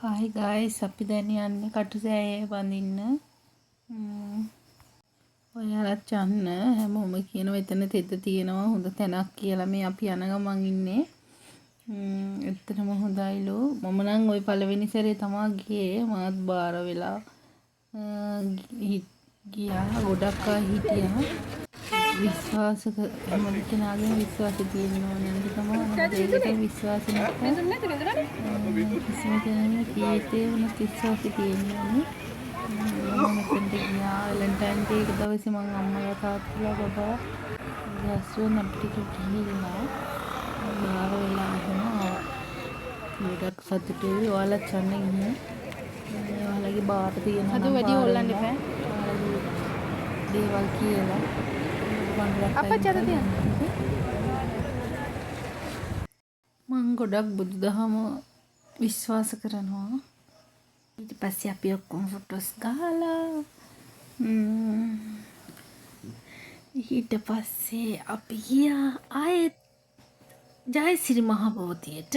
Hi guys, අපි දැන් යන්නේ කටුසෑය බඳින්න. ඔයාලත් යන්න. හැමෝම කියනවා එතන තෙත තියෙනවා හොඳ තැනක් කියලා. මේ අපි යන ගමන් ඉන්නේ. ඇත්තටම හොඳයිලු. මම නම් ওই පළවෙනි සැරේ තමයි ගියේ. මාත් බාර වෙලා ගියා. ගොඩක් අය හිටියා. විශ්වාස හැම කෙනාගේම විශ්වාසය තියෙනවා නේද? තමයි ඒකට විශ්වාස නැත්නම් කිසිම කෙනෙකුට ජීවිතේ වුණ විශ්වාසය තියෙනවා නේ. මම මෙතනට ගියා වැලන්ටයින් ඩේ එක දවසේ මම අම්මලා තාත්තලා බබා ගස්වෙන් අපිට ගිහිල්ලා බාර වෙලා ආවා. ගොඩක් සතුටුයි. ඔයාලත් යන්න ගිහින් ඔයාලගේ බාර තියෙනවා නම් වැඩි හොල්ලන්න එපා. දේවල් කියලා මං ගොඩක් බුදුදහම විශ්වාස කරනවා. ඊට පස්සේ අපි ඔක්කොම ෆොටෝස් ගහලා ඊට පස්සේ අපි ගියා ආයෙත් ජයසිරි මහ බෝධියට.